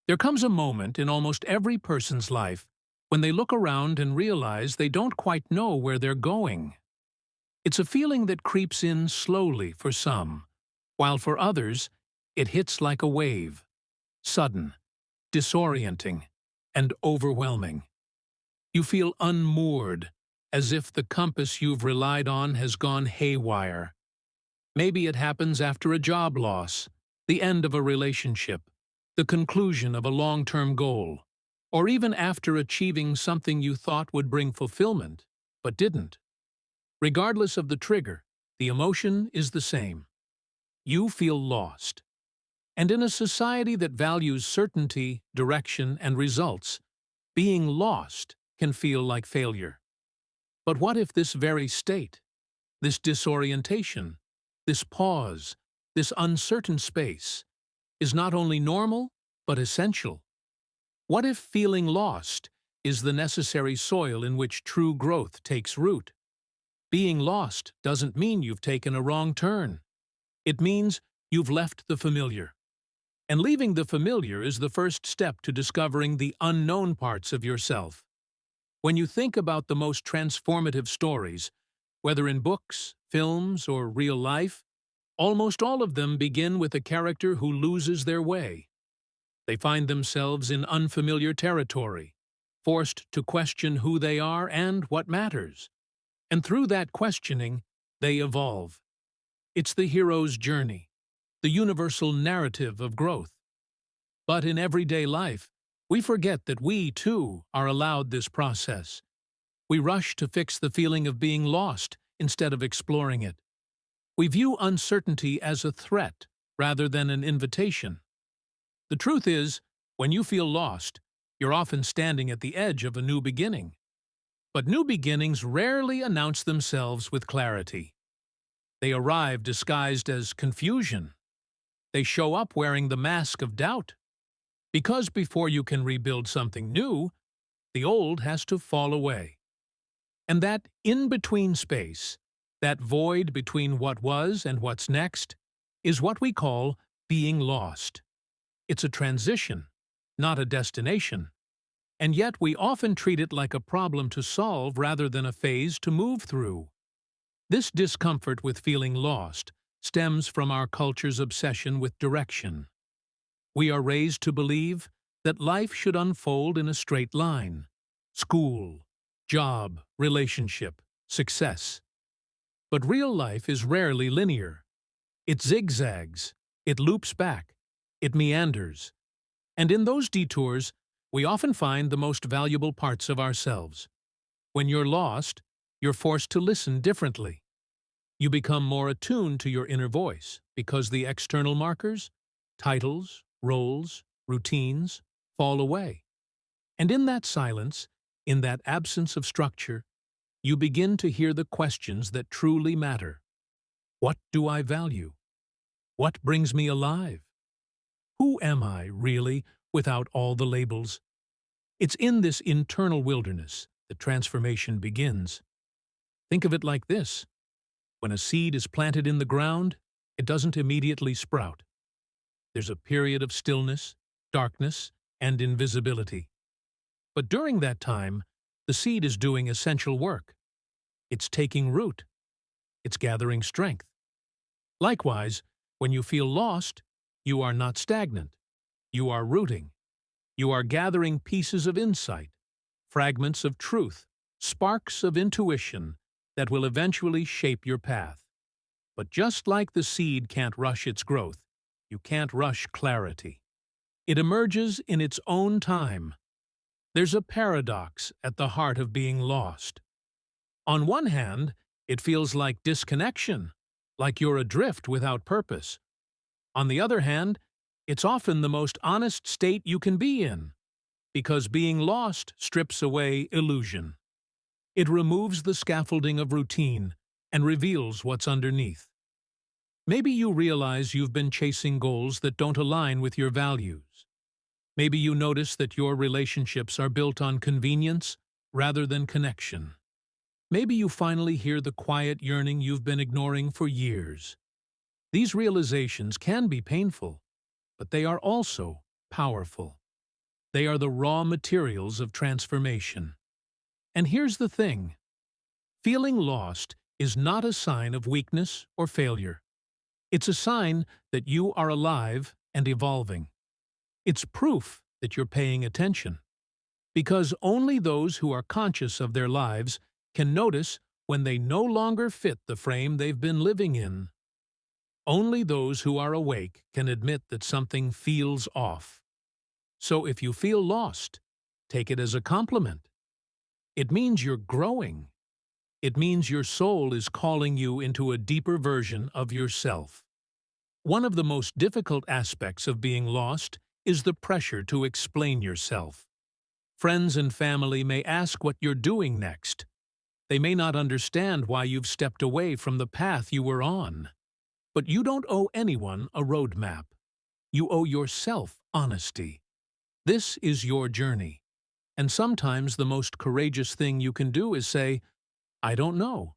There comes a moment in almost every person's life when they look around and realize they don't quite know where they're going. It's a feeling that creeps in slowly for some, while for others, it hits like a wave, sudden, disorienting, and overwhelming. You feel unmoored, as if the compass you've relied on has gone haywire. Maybe it happens after a job loss, the end of a relationship, the conclusion of a long-term goal, or even after achieving something you thought would bring fulfillment, but didn't. Regardless of the trigger, the emotion is the same. You feel lost. And in a society that values certainty, direction, and results, being lost can feel like failure. But what if this very state, this disorientation, this pause, this uncertain space, is not only normal, but essential? What if feeling lost is the necessary soil in which true growth takes root? Being lost doesn't mean you've taken a wrong turn. It means you've left the familiar. And leaving the familiar is the first step to discovering the unknown parts of yourself. When you think about the most transformative stories, whether in books, films, or real life, almost all of them begin with a character who loses their way. They find themselves in unfamiliar territory, forced to question who they are and what matters. And through that questioning, they evolve. It's the hero's journey, the universal narrative of growth. But in everyday life, we forget that we, too, are allowed this process. We rush to fix the feeling of being lost instead of exploring it. We view uncertainty as a threat rather than an invitation. The truth is, when you feel lost, you're often standing at the edge of a new beginning. But new beginnings rarely announce themselves with clarity. They arrive disguised as confusion. They show up wearing the mask of doubt. Because before you can rebuild something new, the old has to fall away. And that in-between space, that void between what was and what's next, is what we call being lost. It's a transition, not a destination. And yet we often treat it like a problem to solve rather than a phase to move through. This discomfort with feeling lost stems from our culture's obsession with direction. We are raised to believe that life should unfold in a straight line: school, job, relationship, success. But real life is rarely linear. It zigzags, it loops back, it meanders. And in those detours, we often find the most valuable parts of ourselves. When you're lost, you're forced to listen differently. You become more attuned to your inner voice because the external markers, titles, roles, routines, fall away. And in that silence, in that absence of structure, you begin to hear the questions that truly matter. What do I value? What brings me alive? Who am I, really, without all the labels? It's in this internal wilderness that transformation begins. Think of it like this. When a seed is planted in the ground, it doesn't immediately sprout. There's a period of stillness, darkness, and invisibility. But during that time, the seed is doing essential work. It's taking root. It's gathering strength. Likewise, when you feel lost, you are not stagnant. You are rooting. You are gathering pieces of insight, fragments of truth, sparks of intuition that will eventually shape your path. But just like the seed can't rush its growth, you can't rush clarity. It emerges in its own time. There's a paradox at the heart of being lost. On one hand, it feels like disconnection, like you're adrift without purpose. On the other hand, it's often the most honest state you can be in, because being lost strips away illusion. It removes the scaffolding of routine and reveals what's underneath. Maybe you realize you've been chasing goals that don't align with your values. Maybe you notice that your relationships are built on convenience rather than connection. Maybe you finally hear the quiet yearning you've been ignoring for years. These realizations can be painful, but they are also powerful. They are the raw materials of transformation. And here's the thing. Feeling lost is not a sign of weakness or failure. It's a sign that you are alive and evolving. It's proof that you're paying attention. Because only those who are conscious of their lives can notice when they no longer fit the frame they've been living in. Only those who are awake can admit that something feels off. So if you feel lost, take it as a compliment. It means you're growing. It means your soul is calling you into a deeper version of yourself. One of the most difficult aspects of being lost is the pressure to explain yourself. Friends and family may ask what you're doing next. They may not understand why you've stepped away from the path you were on. But you don't owe anyone a roadmap. You owe yourself honesty. This is your journey. And sometimes the most courageous thing you can do is say, I don't know.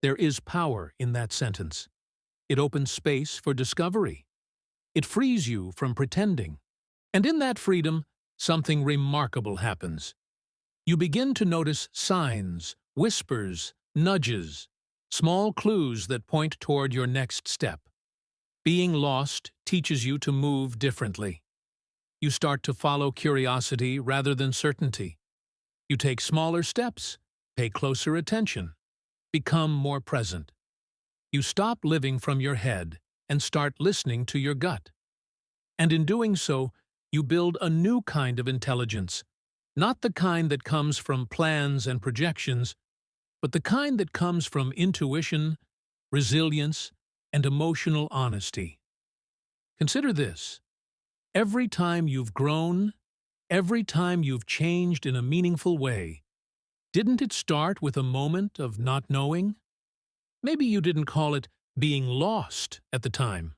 There is power in that sentence. It opens space for discovery. It frees you from pretending. And in that freedom, something remarkable happens. You begin to notice signs, whispers, nudges, small clues that point toward your next step. Being lost teaches you to move differently. You start to follow curiosity rather than certainty. You take smaller steps, pay closer attention, become more present. You stop living from your head and start listening to your gut. And in doing so, you build a new kind of intelligence, not the kind that comes from plans and projections, but the kind that comes from intuition, resilience, and emotional honesty. Consider this. Every time you've grown, every time you've changed in a meaningful way, didn't it start with a moment of not knowing? Maybe you didn't call it being lost at the time,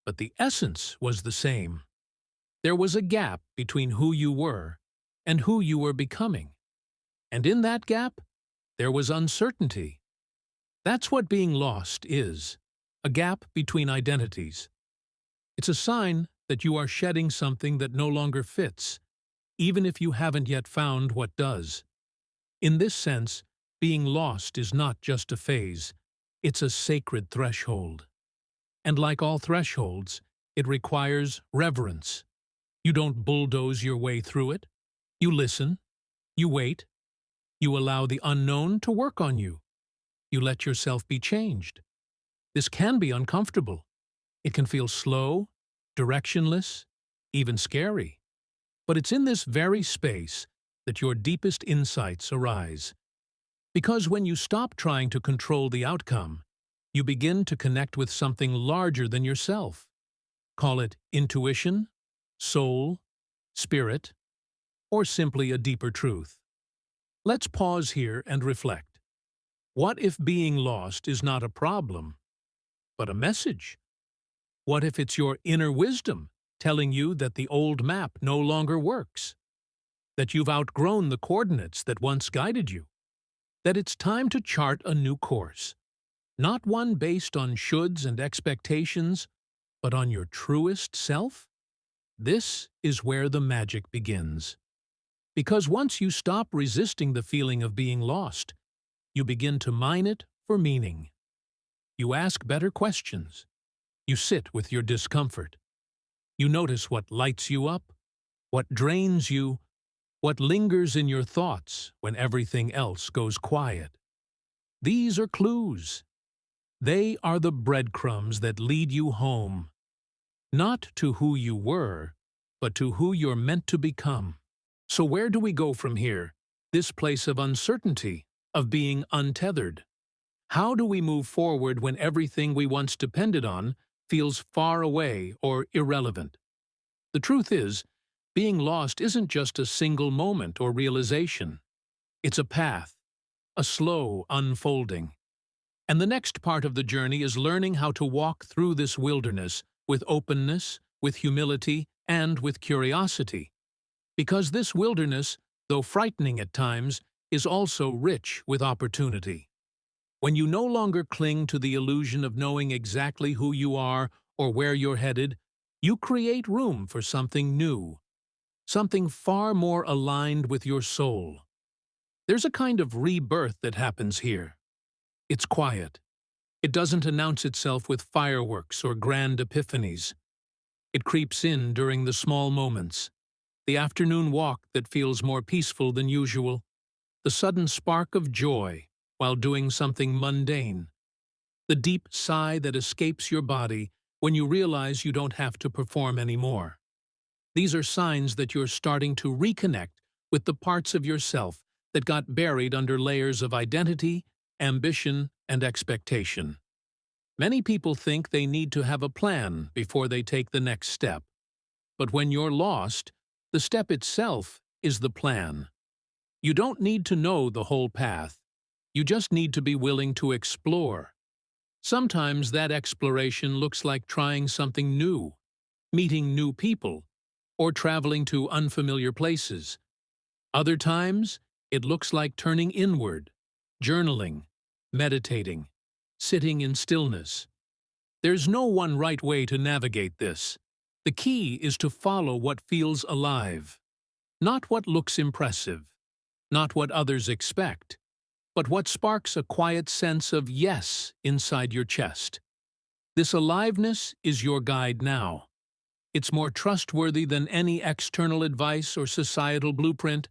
but the essence was the same. There was a gap between who you were and who you were becoming. And in that gap, there was uncertainty. That's what being lost is, a gap between identities. It's a sign that you are shedding something that no longer fits, even if you haven't yet found what does. In this sense, being lost is not just a phase, it's a sacred threshold. And like all thresholds, it requires reverence. You don't bulldoze your way through it. You listen. You wait. You allow the unknown to work on you. You let yourself be changed. This can be uncomfortable. It can feel slow, directionless, even scary. But it's in this very space that your deepest insights arise. Because when you stop trying to control the outcome, you begin to connect with something larger than yourself. Call it intuition, soul, spirit, or simply a deeper truth. Let's pause here and reflect. What if being lost is not a problem, but a message? What if it's your inner wisdom telling you that the old map no longer works? That you've outgrown the coordinates that once guided you? That it's time to chart a new course? Not one based on shoulds and expectations, but on your truest self? This is where the magic begins. Because once you stop resisting the feeling of being lost, you begin to mine it for meaning. You ask better questions. You sit with your discomfort. You notice what lights you up, what drains you, what lingers in your thoughts when everything else goes quiet. These are clues. They are the breadcrumbs that lead you home, not to who you were, but to who you're meant to become. So where do we go from here? This place of uncertainty, of being untethered. How do we move forward when everything we once depended on feels far away or irrelevant? The truth is, being lost isn't just a single moment or realization. It's a path, a slow unfolding. And the next part of the journey is learning how to walk through this wilderness with openness, with humility, and with curiosity. Because this wilderness, though frightening at times, is also rich with opportunity. When you no longer cling to the illusion of knowing exactly who you are or where you're headed, you create room for something new. something far more aligned with your soul. There's a kind of rebirth that happens here. It's quiet. It doesn't announce itself with fireworks or grand epiphanies. It creeps in during the small moments, the afternoon walk that feels more peaceful than usual, the sudden spark of joy while doing something mundane, the deep sigh that escapes your body when you realize you don't have to perform anymore. These are signs that you're starting to reconnect with the parts of yourself that got buried under layers of identity, ambition, and expectation. Many people think they need to have a plan before they take the next step. But when you're lost, the step itself is the plan. You don't need to know the whole path. You just need to be willing to explore. Sometimes that exploration looks like trying something new, meeting new people, or traveling to unfamiliar places. Other times, it looks like turning inward, journaling, meditating, sitting in stillness. There's no one right way to navigate this. The key is to follow what feels alive, not what looks impressive, not what others expect, but what sparks a quiet sense of yes inside your chest. This aliveness is your guide now. It's more trustworthy than any external advice or societal blueprint.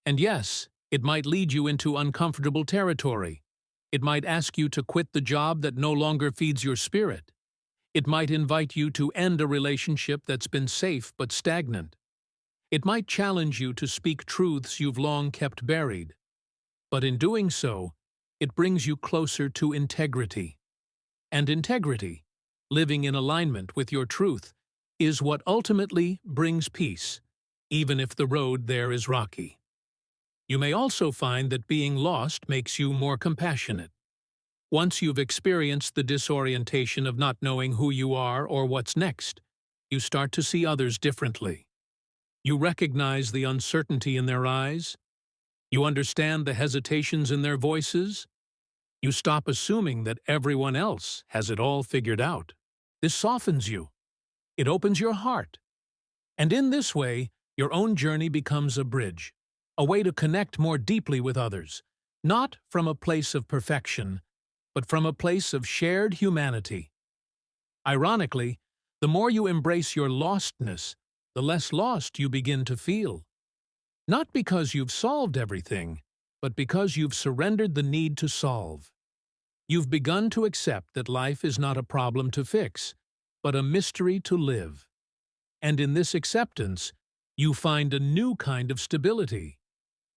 And yes, it might lead you into uncomfortable territory. It might ask you to quit the job that no longer feeds your spirit. It might invite you to end a relationship that's been safe but stagnant. It might challenge you to speak truths you've long kept buried. But in doing so, it brings you closer to integrity. And integrity, living in alignment with your truth, is what ultimately brings peace, even if the road there is rocky. You may also find that being lost makes you more compassionate. Once you've experienced the disorientation of not knowing who you are or what's next, you start to see others differently. You recognize the uncertainty in their eyes. You understand the hesitations in their voices. You stop assuming that everyone else has it all figured out. This softens you. It opens your heart. And in this way, your own journey becomes a bridge, a way to connect more deeply with others, not from a place of perfection, but from a place of shared humanity. Ironically, the more you embrace your lostness, the less lost you begin to feel. Not because you've solved everything, but because you've surrendered the need to solve. You've begun to accept that life is not a problem to fix, but a mystery to live. And in this acceptance, you find a new kind of stability,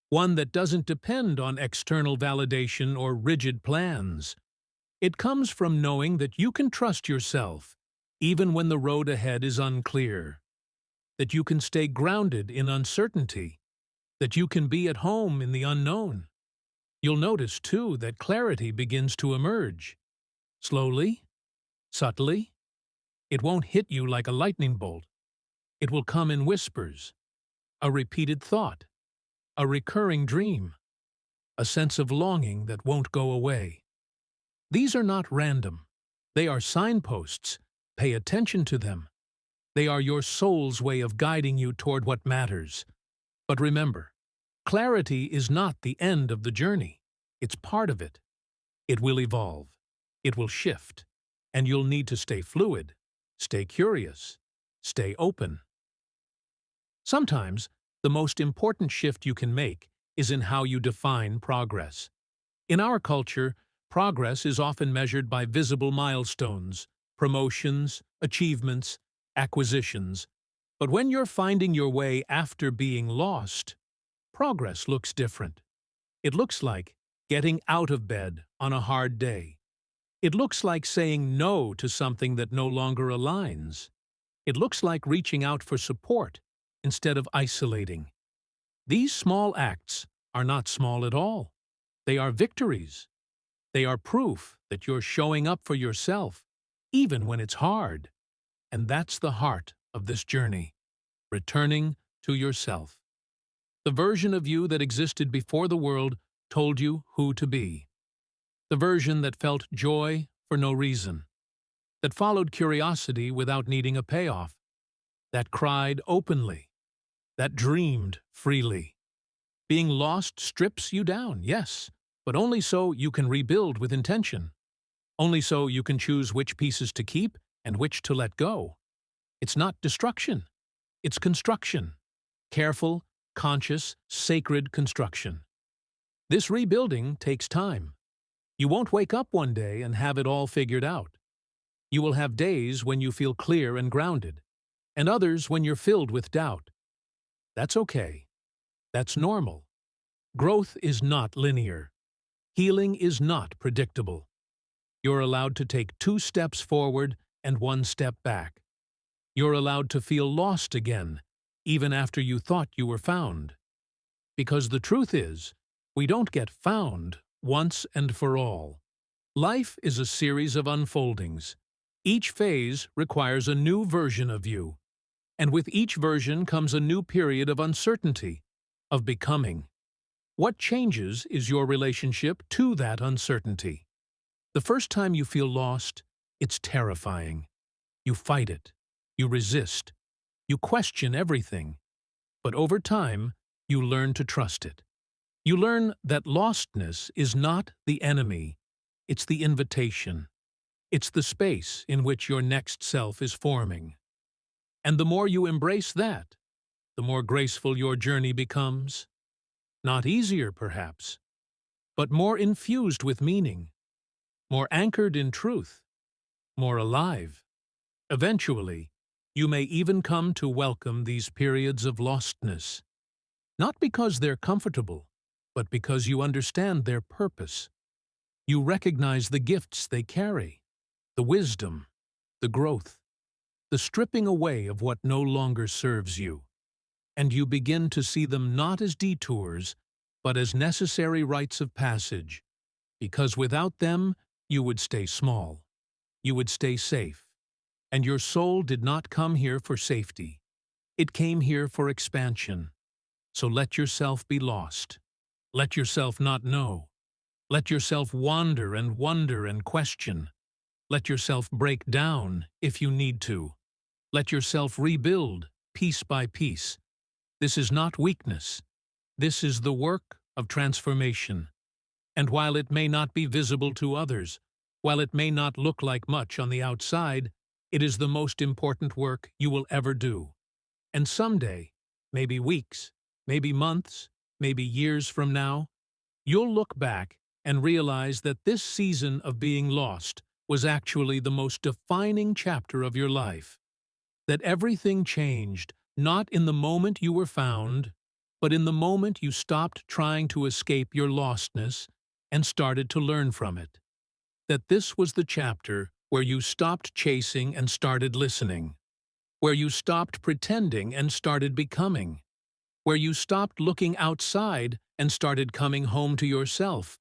one that doesn't depend on external validation or rigid plans. It comes from knowing that you can trust yourself, even when the road ahead is unclear, that you can stay grounded in uncertainty, that you can be at home in the unknown. You'll notice, too, that clarity begins to emerge. Slowly, subtly. It won't hit you like a lightning bolt. It will come in whispers, a repeated thought, a recurring dream, a sense of longing that won't go away. These are not random. They are signposts. Pay attention to them. They are your soul's way of guiding you toward what matters. But remember, clarity is not the end of the journey. It's part of it. It will evolve. It will shift. And you'll need to stay fluid, stay curious, stay open. Sometimes, the most important shift you can make is in how you define progress. In our culture, progress is often measured by visible milestones, promotions, achievements, acquisitions. But when you're finding your way after being lost, progress looks different. It looks like getting out of bed on a hard day. It looks like saying no to something that no longer aligns. It looks like reaching out for support instead of isolating. These small acts are not small at all. They are victories. They are proof that you're showing up for yourself, even when it's hard. And that's the heart of this journey, returning to yourself. The version of you that existed before the world told you who to be. The version that felt joy for no reason, that followed curiosity without needing a payoff, that cried openly, that dreamed freely. Being lost strips you down, yes, but only so you can rebuild with intention. Only so you can choose which pieces to keep and which to let go. It's not destruction, it's construction. Careful, conscious, sacred construction. This rebuilding takes time. You won't wake up one day and have it all figured out. You will have days when you feel clear and grounded, and others when you're filled with doubt. That's okay. That's normal. Growth is not linear. Healing is not predictable. You're allowed to take 2 steps forward and 1 step back. You're allowed to feel lost again, even after you thought you were found. Because the truth is, we don't get found once and for all. Life is a series of unfoldings. Each phase requires a new version of you, and with each version comes a new period of uncertainty, of becoming. What changes is your relationship to that uncertainty. The first time you feel lost, it's terrifying. You fight it. You resist. You question everything. But over time, you learn to trust it. You learn that lostness is not the enemy. It's the invitation. It's the space in which your next self is forming. And the more you embrace that, the more graceful your journey becomes. Not easier, perhaps, but more infused with meaning, more anchored in truth, more alive. Eventually, you may even come to welcome these periods of lostness, not because they're comfortable, but because you understand their purpose. You recognize the gifts they carry, the wisdom, the growth, the stripping away of what no longer serves you, and you begin to see them not as detours, but as necessary rites of passage, because without them, you would stay small, you would stay safe, and your soul did not come here for safety. It came here for expansion. So let yourself be lost. Let yourself not know. Let yourself wander and wonder and question. Let yourself break down if you need to. Let yourself rebuild piece by piece. This is not weakness. This is the work of transformation. And while it may not be visible to others, while it may not look like much on the outside, it is the most important work you will ever do. And someday, maybe weeks, maybe months, maybe years from now, you'll look back and realize that this season of being lost was actually the most defining chapter of your life. That everything changed, not in the moment you were found, but in the moment you stopped trying to escape your lostness and started to learn from it. That this was the chapter where you stopped chasing and started listening, where you stopped pretending and started becoming, where you stopped looking outside and started coming home to yourself.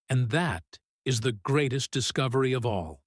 And that is the greatest discovery of all.